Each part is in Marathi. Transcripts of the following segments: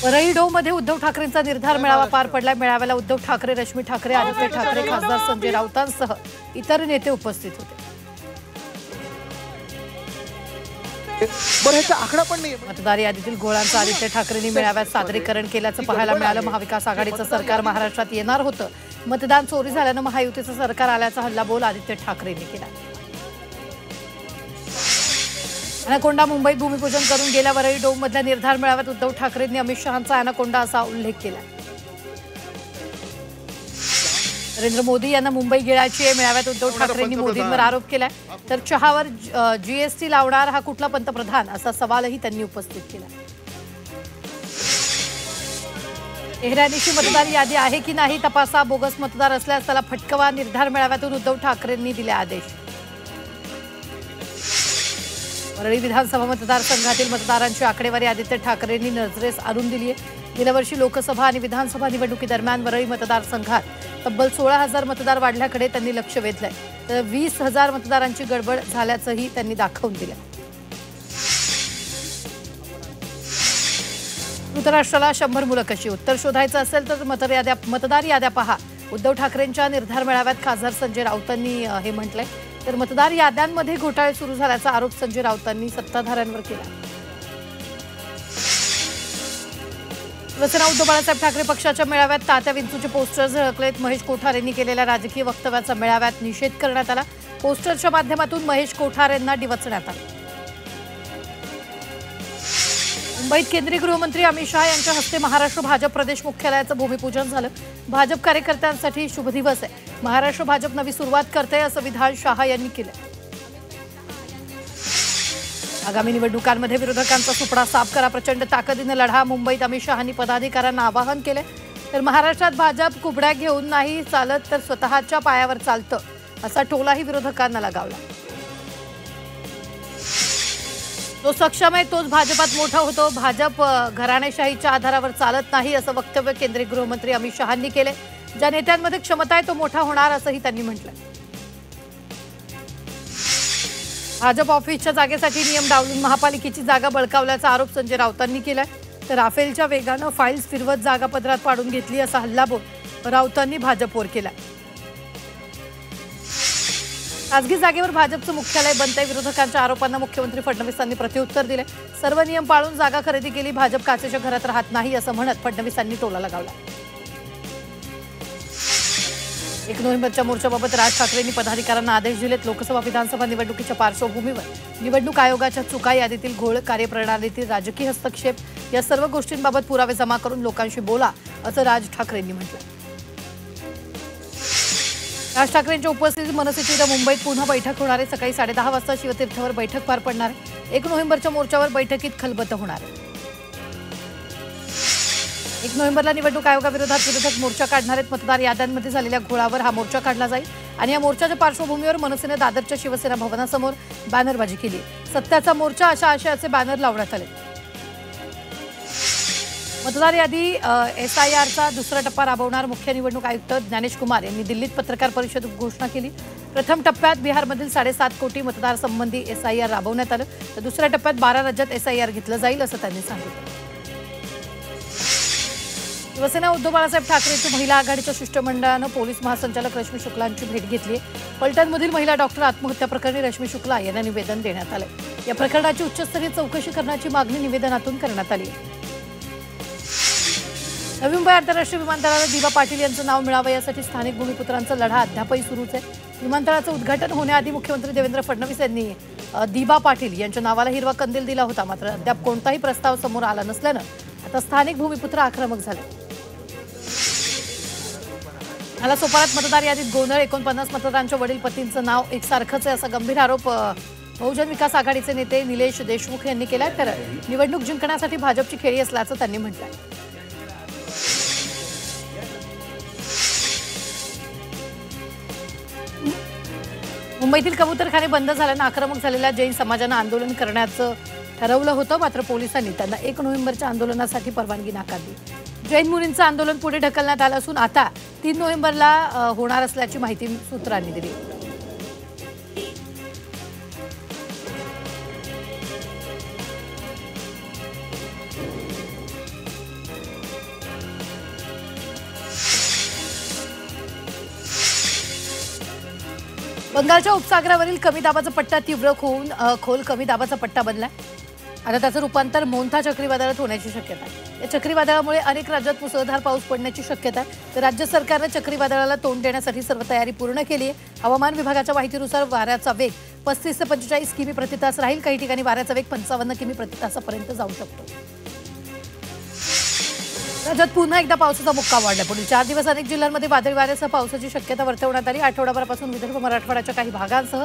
मध्ये उद्धव ठाकरेंचा निर्धार मेळावा पार पडला। मेळाव्याला उद्धव ठाकरे, रश्मी ठाकरे, आदित्य ठाकरे, खासदार संजय राऊतांसह इतर नेते उपस्थित होते। आकडा पण नाही। मतदार यादीतील घोळांचं आदित्य ठाकरेंनी मेळाव्यात सादरीकरण केल्याचं पाहायला मिळालं। महाविकास आघाडीचं सरकार महाराष्ट्रात येणार होतं, मतदान चोरी झाल्यानं महायुतीचं सरकार आल्याचा हल्लाबोल आदित्य ठाकरेंनी केला। अॅनाकोंडा मुंबईत भूमिपूजन करून गेल्या वरळी डोममधल्या निर्धार मेळाव्यात उद्धव ठाकरेंनी अमित शहांचा अॅनाकोंडा असा उल्लेख केला। नरेंद्र मोदी यांना मुंबई गिळायची आहे। मेळाव्यात उद्धव ठाकरेंनी मोदींवर आरोप केला, तर चहावर जीएसटी लावणार हा कुठला पंतप्रधान असा सवालही त्यांनी उपस्थित केला। एहरानीची मतदार यादी आहे की नाही तपासा, बोगस मतदार असल्यास त्याला फटकवा, निर्धार मेळाव्यातून उद्धव ठाकरेंनी दिले आदेश। वरळी विधानसभा मतदारसंघातील मतदारांची आकडेवारी आदित्य ठाकरेंनी नजरेस आणून दिली आहे। गेल्या वर्षी लोकसभा आणि विधानसभा निवडणुकीदरम्यान वरळी मतदारसंघात तब्बल 16,000 मतदार वाढल्याकडे त्यांनी लक्ष वेधलंय, तर 20,000 मतदारांची गडबड झाल्याचंही त्यांनी दाखवून दिलं। धृतराष्ट्राला 100 मुलं कशी, उत्तर शोधायचं असेल तर मतदार याद्या पहा। उद्धव ठाकरेंच्या निर्धार मेळाव्यात खासदार संजय राऊतांनी हे म्हटलंय, तर मतदार याद्यांमध्ये घोटाळे सुरू झाल्याचा आरोप संजय राऊतांनी सत्ताधाऱ्यांवर केला। शिवसेना उद्धव बाळासाहेब ठाकरे पक्षाच्या मेळाव्यात तात्या विंचूचे पोस्टर झळकलेत। महेश कोठारेंनी केलेल्या राजकीय वक्तव्याचा मेळाव्यात निषेध करण्यात आला। पोस्टरच्या माध्यमातून महेश कोठारेंना डिवचण्यात आलं। मुंबईत केंद्रीय गृहमंत्री अमित शहा यांच्या हस्ते महाराष्ट्र भाजप प्रदेश मुख्यालयाचं भूमिपूजन झालं। भाजप कार्यकर्त्यांसाठी शुभ दिवस आहे। महाराष्ट्र भाजप नवी सुरुवात करते असं विधान शहा यांनी केलं। आगामी निवडणुकांमध्ये विरोधकांचा सुपडा साफ करा, प्रचंड ताकदीनं लढा, मुंबईत अमित शहांनी पदाधिकाऱ्यांना आवाहन केले। तर महाराष्ट्रात भाजप कुबड्या घेऊन नाही चालत तर स्वतःच्या पायावर चालतं असा टोलाही विरोधकांना लगावला। तो सक्षम आहे तोच भाजपात मोठा होतो, भाजप घराणेशाहीच्या आधारावर चालत नाही असं वक्तव्य केंद्रीय गृहमंत्री अमित शहांनी केले। ज्या नेत्यांमध्ये क्षमता आहे तो मोठा होणार असंही त्यांनी म्हटलं। भाजप ऑफिसच्या जागेसाठी नियम डावलून महापालिकेची जागा बळकावल्याचा आरोप संजय राऊतांनी केलाय, तर राफेलच्या वेगानं फाईल्स फिरवत जागा पदरात पाडून घेतली असा हल्लाबोल राऊतांनी भाजपवर केला। खासगी जागेवर भाजपचं मुख्यालय बनतंय, विरोधकांच्या आरोपांना मुख्यमंत्री फडणवीसांनी प्रत्युत्तर दिले। सर्व नियम पाळून जागा खरेदी केली, भाजप काचेच्या घरात राहत नाही असं म्हणत फडणवीसांनी टोला लगावला। 1 नोव्हेंबरच्या मोर्चाबाबत राज ठाकरेंनी पदाधिकाऱ्यांना आदेश दिलेत। लोकसभा विधानसभा निवडणुकीच्या पार्श्वभूमीवर निवडणूक आयोगाच्या चुका, यादीतील घोळ, कार्यप्रणालीतील राजकीय हस्तक्षेप या सर्व गोष्टींबाबत पुरावे जमा करून लोकांशी बोला असं राज ठाकरेंनी म्हटलं। राज ठाकरेंच्या उपस्थितीत मनसेची उद्या मुंबईत पुन्हा बैठक होणार आहे। सकाळी 10:30 वाजता शिवतीर्थावर बैठक पार पडणार आहे। 1 नोव्हेंबरच्या मोर्चावर बैठकीत खलबतं होणार आहे। 1 नोव्हेंबरला निवडणूक आयोगाविरोधात विरोधक मोर्चा काढणार आहेत। मतदार याद्यांमध्ये झालेल्या घोळावर हा मोर्चा काढला जाईल आणि या मोर्चाच्या पार्श्वभूमीवर मनसेने दादरच्या शिवसेना भवनासमोर बॅनरबाजी केली। सत्याचा मोर्चा अशा आशयाचे बॅनर लावण्यात आले। मतदार यादी SIRचा दुसरा टप्पा राबवणार मुख्य निवडणूक आयुक्त ज्ञानेश कुमार यांनी दिल्लीत पत्रकार परिषदेत घोषणा केली। प्रथम टप्प्यात बिहारमधील 7.5 कोटी मतदार संबंधी SIR राबवण्यात आलं, तर दुसऱ्या टप्प्यात 12 राज्यात SIR घेतलं जाईल असं त्यांनी सांगितलं। शिवसेना उद्धव बाळासाहेब ठाकरेंच्या महिला आघाडीच्या शिष्टमंडळानं पोलीस महासंचालक रश्मी शुक्लांची भेट घेतली। पलटणमधील महिला डॉक्टर आत्महत्या प्रकरणी रश्मी शुक्ला यांना निवेदन देण्यात आलं। या प्रकरणाची उच्चस्तरीय चौकशी करण्याची मागणी निवेदनातून करण्यात आली। नवी मुंबई आंतरराष्ट्रीय विमानतळाला दिबा पाटील यांचं नाव मिळावं यासाठी स्थानिक भूमिपुत्रांचा लढा अद्यापही सुरूच आहे। विमानतळाचं उद्घाटन होण्याआधी मुख्यमंत्री देवेंद्र फडणवीस यांनी दिबा पाटील यांच्या नावाला हिरवा कंदील दिला होता, मात्र अद्याप कोणताही प्रस्ताव समोर आला नसल्यानं आता स्थानिक भूमिपुत्र आक्रमक झाले। नालासोपारात मतदार यादीत गोंधळ, 49 मतदारांच्या वडील पतींचं नाव एकसारखंच आहे असा गंभीर आरोप बहुजन विकास आघाडीचे नेते निलेश देशमुख यांनी केलाय, तर निवडणूक जिंकण्यासाठी भाजपची खेळी असल्याचं त्यांनी म्हटलंय। मुंबईतील कबूतरखाने बंद झाल्यानं आक्रमक झालेल्या जैन समाजानं आंदोलन करण्याचं ठरवलं होतं, मात्र पोलिसांनी त्यांना 1 नोव्हेंबरच्या आंदोलनासाठी परवानगी नाकारली। जैन मुलींचं आंदोलन पुढे ढकलण्यात आलं असून आता 3 नोव्हेंबरला होणार असल्याची माहिती सूत्रांनी दिली। बंगालच्या उपसागरावरील कमी दाबाचा पट्टा तीव्र होऊन खोल कमी दाबाचा पट्टा बनलाय। आता त्याचं रूपांतर मोन्था चक्रीवादळात होण्याची शक्यता आहे। या चक्रीवादळामुळे अनेक राज्यात मुसळधार पाऊस पडण्याची शक्यता आहे। तर राज्य सरकारने चक्रीवादळाला तोंड देण्यासाठी सर्व तयारी पूर्ण केली आहे। हवामान विभागाच्या माहितीनुसार वाऱ्याचा वेग 35 ते 45 किमी प्रति तास राहील। काही ठिकाणी वाऱ्याचा वेग 55 किमी प्रति तासापर्यंत जाऊ शकतो। राज्यात पुन्हा एकदा पावसाचा मुक्काम वाढला। पुढील 4 दिवस अनेक जिल्ह्यांमध्ये वादळी वाऱ्यासह पावसाची शक्यता वर्तवण्यात आली। आठवडाभरापासून विदर्भ मराठवाड्याच्या काही भागांसह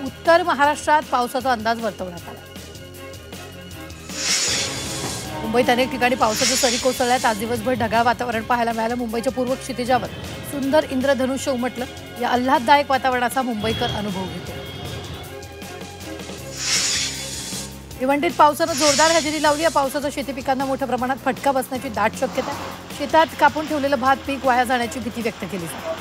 उत्तर महाराष्ट्रात पावसाचा अंदाज वर्तवण्यात आला। मुंबईत अनेक ठिकाणी पावसाच्या सरी कोसळल्यात। आज दिवसभर ढगाळ वातावरण पाहायला मिळालं। मुंबईच्या पूर्व क्षितिजावर सुंदर इंद्रधनुष्य उमटलं। या आल्हाददायक वातावरणाचा मुंबईकर अनुभव घेतो। भिवंडीत पावसानं जोरदार हजेरी लावली। या पावसाचा शेती पिकांना मोठ्या प्रमाणात फटका बसण्याची दाट शक्यता आहे। शेतात कापून ठेवलेलं भात पीक वाया जाण्याची भीती व्यक्त केली जाते।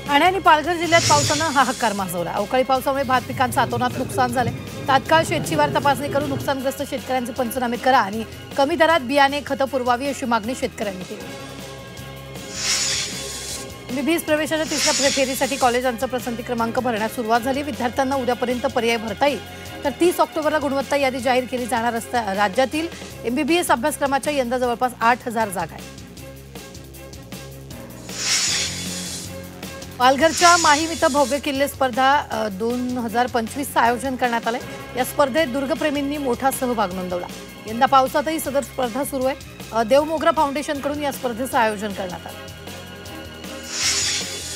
ठाणे आणि पालघर जिल्ह्यात पावसानं हाहाकार माजवला। अवकाळी पावसामुळे भात पिकांचं अतोनात नुकसान झाले। तात्काळ शेतशिवार तपासणी करून नुकसानग्रस्त शेतकऱ्यांचे पंचनामे करा आणि कमी दरात बियाणे खतं पुरवावी अशी मागणी शेतकऱ्यांनी केली। एमबीबीएस प्रवेशाच्या तिसऱ्या फेरीसाठी कॉलेजांचा पसंती क्रमांक भरण्यास सुरुवात झाली। विद्यार्थ्यांना उद्यापर्यंत पर्याय भरता येईल। तर 30 ऑक्टोबरला गुणवत्ता यादी जाहीर केली जाणार असता राज्यातील एमबीबीएस अभ्यासक्रमाच्या यंदा जवळपास 8000 जागा आहेत। पालघरच्या माहीम इथं भव्य किल्ले स्पर्धा 2025चं आयोजन करण्यात आलंय। या स्पर्धेत दुर्गप्रेमींनी मोठा सहभाग नोंदवला। यंदा पावसातही सदर स्पर्धा सुरू आहे। देव मोगरा फाउंडेशनकडून या स्पर्धेचं आयोजन करण्यात आलं।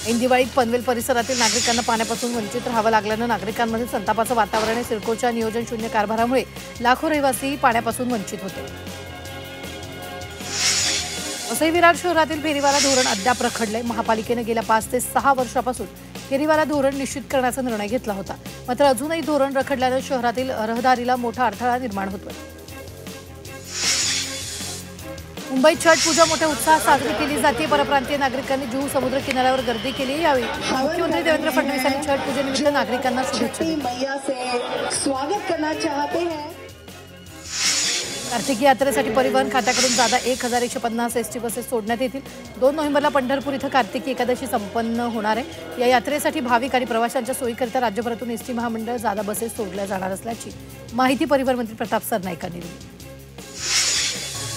ऐन दिवाळीत पनवेल परिसरातील नागरिकांना पाण्यापासून वंचित राहावं लागल्यानं नागरिकांमध्ये संतापाचं वातावरण आहे। सिडकोच्या नियोजन शून्य कारभारामुळे लाखो रहिवासी पाण्यापासून वंचित होते। वसई विरार शहरातील फेरीवाला धोरण अद्याप रखडले। महापालिकेने गेल्या 5 ते 6 वर्षापासून फेरीवाला धोरण निश्चित करण्याचा निर्णय घेतला होता। मात्र अजूनही धोरण रखडल्यानं शहरातील रहदारीला मोठा अडथळा निर्माण होतोय। मुंबईत छठ पूजा मोठ्या उत्साहात साजरी केली जाते। परप्रांतीय नागरिकांनी जुहू समुद्र किनाऱ्यावर गर्दी केली। यावेळी मुख्यमंत्री देवेंद्र फडणवीस यांनी छठ पूजेनिमित्त नागरिकांना शुभेच्छा दिल्या। कार्तिकी यात्रेसाठी परिवहन खात्याकडून जादा 1150 एसटी बसेस सोडण्यात येतील। 2 नोव्हेंबरला पंढरपूर इथं कार्तिकी एकादशी संपन्न होणार आहे। या यात्रेसाठी भाविक आणि प्रवाशांच्या सोयीकरिता राज्यभरातून एसटी महामंडळ जादा बसेस सोडल्या जाणार असल्याची माहिती परिवहन मंत्री प्रताप सरनाईक यांनी दिली।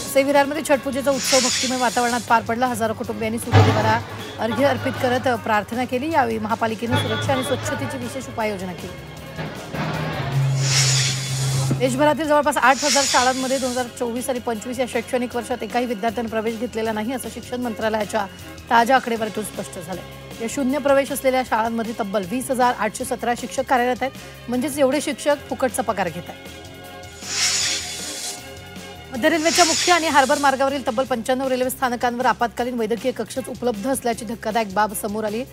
वसई विरारमध्ये छठ पूजेचा उत्सव भक्तिमय वातावरणात पार पडला। हजारो कुटुंबियांनी सूर्यदेवाला अर्घ्य अर्पित करत प्रार्थना केली। यावेळी महापालिकेने सुरक्षा आणि स्वच्छतेची विशेष उपाययोजना केली। देशभरातील जवळपास 8000 शाळांमध्ये 2024 आणि 25 या शैक्षणिक वर्षात एकाही विद्यार्थ्याने प्रवेश घेतलेला नाही असं शिक्षण मंत्रालयाच्या ताज्या आकडेवारीतून स्पष्ट झालं। या शून्य प्रवेश असलेल्या शाळांमध्ये तब्बल 20,817 शिक्षक कार्यरत आहेत। म्हणजेच एवढे शिक्षक फुकटचा पगार घेत आहेत। मध्य रेल्वेच्या मुख्य आणि हार्बर मार्गावरील तब्बल 95 रेल्वे स्थानकांवर आपत्कालीन वैद्यकीय कक्षच उपलब्ध असल्याची धक्कादायक बाब समोर आली।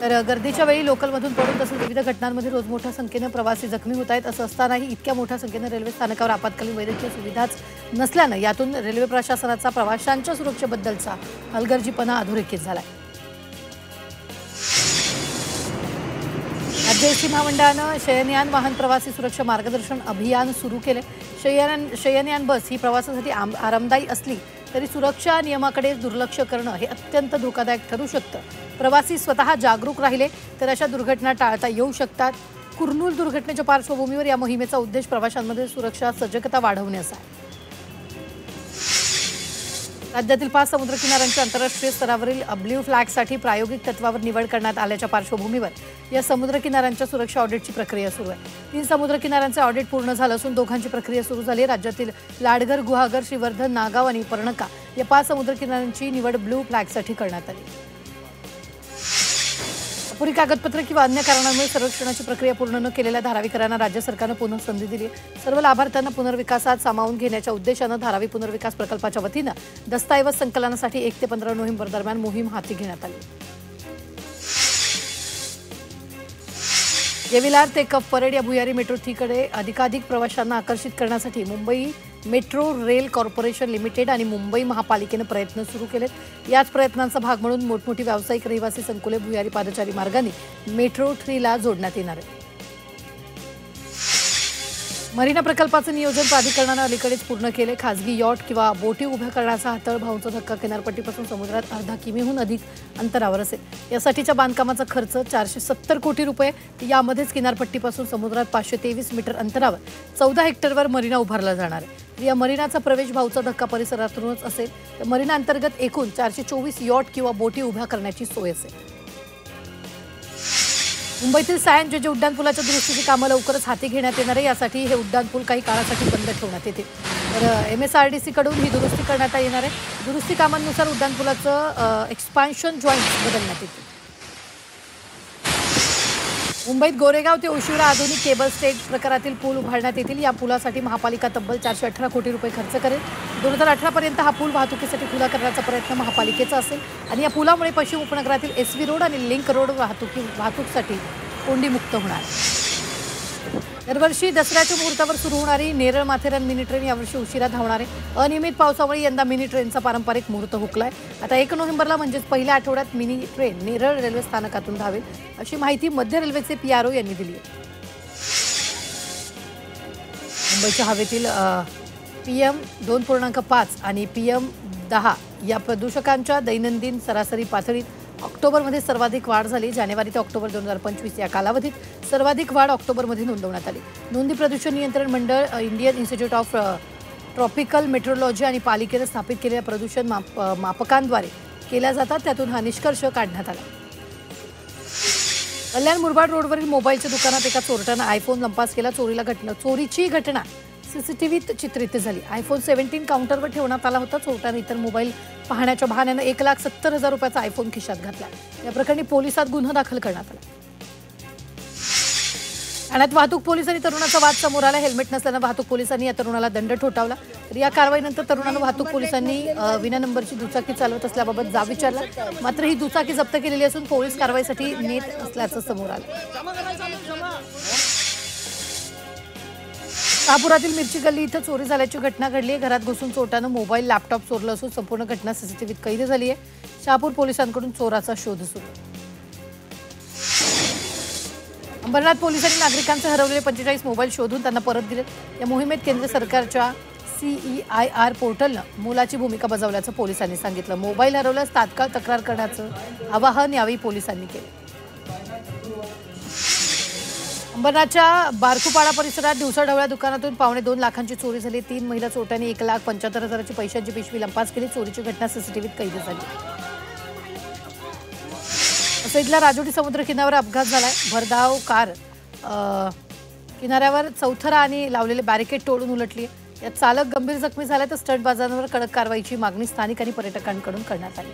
तर गर्दीच्या वेळी लोकलमधून पडून तसंच विविध घटनांमध्ये रोज मोठ्या संख्येने प्रवासी जखमी होत आहेत। असं असतानाही इतक्या मोठ्या संख्येने रेल्वे स्थानकावर आपत्कालीन वैद्यकीय सुविधाच नसल्यानं यातून रेल्वे प्रशासनाचा प्रवाशांच्या सुरक्षेबद्दलचा हलगर्जीपणा अधोरेखित झालाय। राज्य एसटी महामंडळानं शयनयान वाहन प्रवासी सुरक्षा मार्गदर्शन अभियान सुरू केले। शयनयान बस ही प्रवासासाठी आरामदायी असली तरी सुरक्षा नियमाकडे दुर्लक्ष करणं हे अत्यंत धोकादायक ठरू शकतं। प्रवासी स्वतः जागरूक राहिले तर अशा दुर्घटना टाळता येऊ शकतात। कुर्नूल दुर्घटनेच्या पार्श्वभूमीवर या मोहिमेचा उद्देश प्रवाशांमध्ये सुरक्षा सजगता वाढवण्याचा आहे। राज्यातील 5 समुद्रकिनाऱ्यांच्या आंतरराष्ट्रीय स्तरावरील ब्ल्यू फ्लॅगसाठी प्रायोगिक तत्वावर निवड करण्यात आल्याच्या पार्श्वभूमीवर या समुद्रकिनाऱ्यांच्या सुरक्षा ऑडिटची प्रक्रिया सुरू आहे। 3 समुद्रकिनाऱ्यांचे ऑडिट पूर्ण झालं असून दोघांची प्रक्रिया सुरू झाली आहे। राज्यातील लाडघर, गुहागर, श्रीवर्धन, नागाव आणि पर्णका या 5 समुद्रकिनाऱ्यांची निवड ब्ल्यू फ्लॅगसाठी करण्यात आली। अपुरी कागदपत्र किंवा अन्य कारणांमुळे सर्वेक्षणाची प्रक्रिया पूर्ण न केलेल्या धारावीकरांना राज्य सरकारनं पुन्हा संधी दिली। सर्व लाभार्थ्यांना पुनर्विकासात सामावून घेण्याच्या उद्देशानं धारावी पुनर्विकास प्रकल्पाच्या वतीनं दस्तऐवज संकलनासाठी 1 ते 15 नोव्हेंबर दरम्यान मोहीम हाती घेण्यात आली। जेविलार ते कप परेड या भुयारी मेट्रो थीकडे अधिकाधिक प्रवाशांना आकर्षित करण्यासाठी Mumbai metro rail corporation limited आणि मुंबई महापालिकेने प्रयत्न सुरू केलेत। याच प्रयत्नांचा भाग म्हणून मोठमोठी व्यावसायिक रहिवासी संकुले भुयारी पादचारी मार्गाने मेट्रो 3 ला जोडण्यात येणार आहे। मरीना प्रकल्पाचं नियोजन प्राधिकरणानं अलीकडेच पूर्ण केले। खासगी यॉट किंवा बोटी उभ्या करण्याचा हातळ भाऊंचा धक्का किनारपट्टीपासून समुद्रात अर्धा किमीहून अधिक अंतरावर असेल। यासाठीच्या बांधकामाचा खर्च 470 कोटी रुपये। यामध्येच किनारपट्टीपासून समुद्रात 523 मीटर अंतरावर 14 हेक्टरवर मरीना उभारला जाणार आहे। या मरीनाचा प्रवेश भाऊचा धक्का परिसरातूनच असेल। तर मरीना अंतर्गत एकूण 424 यॉट किंवा बोटी उभ्या करण्याची सोय असेल। मुंबईतील सायन जे उड्डाणपुलाच्या दुरुस्तीची कामं लवकरच हाती घेण्यात येणार आहे। यासाठी हे उड्डाणपूल काही काळासाठी बंद ठेवण्यात येते। तर MSRDC कडून ही दुरुस्ती करण्यात येणार आहे। दुरुस्ती कामांनुसार उड्डाणपुलाचं एक्सपान्शन जॉईंट बदलण्यात येते। मुंबईत गोरेगाव ते ओशिवरा आधुनिक केबल स्टेट प्रकारातील पूल उभारण्यात येतील। या पुलासाठी महापालिका तब्बल 418 कोटी रुपये खर्च करेल। 2018 पर्यंत हा पूल वाहतुकीसाठी खुला करण्याचा प्रयत्न महापालिकेचा असेल आणि या पुलामुळे पश्चिम उपनगरातील SV रोड आणि लिंक रोड वाहतुकीसाठी कोंडीमुक्त होणार। दरवर्षी दसऱ्याच्या मुहूर्तावर सुरू होणारी नेरळ माथेरान मिनी ट्रेन यावर्षी उशिरा धावणार आहे। अनियमित पावसामुळे यंदा मिनी ट्रेनचा पारंपरिक मुहूर्त हुकलाय। आता 1 नोव्हेंबरला म्हणजेच पहिल्या आठवड्यात मिनी ट्रेन नेरळ रेल्वे स्थानकातून धावेल, अशी माहिती मध्य रेल्वेचे PRO यांनी दिली आहे। मुंबईच्या हवेतील PM 2.5 आणि PM 10 या प्रदूषकांच्या दैनंदिन सरासरी पातळीत ऑक्टोबरमध्ये सर्वाधिक वाढ झाली। जानेवारी ते ऑक्टोबर 2025 या कालावधीत सर्वाधिक वाढ ऑक्टोबरमध्ये नोंदवण्यात आली। नोंदी प्रदूषण नियंत्रण मंडळ, Indian institute of tropical metrology आणि पालिकेने स्थापित केलेल्या प्रदूषण मापकांद्वारे केल्या जातात। त्यातून हा निष्कर्ष काढण्यात आला। कल्याण मुरबाड रोडवरील मोबाईलच्या दुकानात एका चोरट्यानं आयफोन लंपास केला। चोरीची घटना CCTVत चित्रित झाली। आयफोन 17 काउंटरवर ठेवण्यात आला होता। चोरट्याने इतर मोबाईल पाहण्याच्या बहाण्यानं 1,70,000 रुपयाचा आयफोन खिशात घातला। या प्रकरणी पोलिसात गुन्हा दाखल करण्यात आला। ठाण्यात वाहतूक पोलीस आणि तरुणाचा वाद समोर आला। हेल्मेट नसल्यानं वाहतूक पोलिसांनी या तरुणाला दंड ठोठावला। तर या कारवाईनंतर तरुणानं वाहतूक पोलिसांनी विना नंबरची दुचाकी चालवत असल्याबाबत जाब विचारला। मात्र ही दुचाकी जप्त केलेली असून पोलीस कारवाईसाठी नेत असल्याचं समोर आलं। शहापुरातील मिरची गल्ली इथं चोरी झाल्याची घटना घडली आहे। घरात घुसून चोरट्यानं मोबाईल लॅपटॉप चोरलं असून संपूर्ण घटना CCTVत कैद झाली आहे। शहापूर पोलिसांकडून चोराचा शोध सुरू आहे। अंबरनाथ पोलिसांनी नागरिकांचे हरवलेले 45 मोबाईल शोधून त्यांना परत दिले। या मोहिमेत केंद्र सरकारच्या CEIR पोर्टलनं मोलाची भूमिका बजावल्याचं पोलिसांनी सांगितलं। मोबाईल हरवल्यास तात्काळ तक्रार करण्याचं आवाहन यावेळी पोलिसांनी केलं। अंबरनाथच्या बारकुपाडा परिसरात दिवसाढवळ्या दुकानातून 2.25 लाखांची चोरी झाली। 3 महिला चोरट्यांनी 1,75,000ची पैशांची पिशवी लंपास केली। चोरीची घटना CCTVत कैद झाली। असईतल्या राजोटी समुद्र किनाऱ्यावर अपघात झालाय। भरधाव कार किनाऱ्यावर चौथरा आणि लावलेले बॅरिकेड तोडून उलटली। यात चालक गंभीर जखमी झाले। तर स्टंटबाजांवर कडक कारवाईची मागणी स्थानिक आणि पर्यटकांकडून करण्यात आली।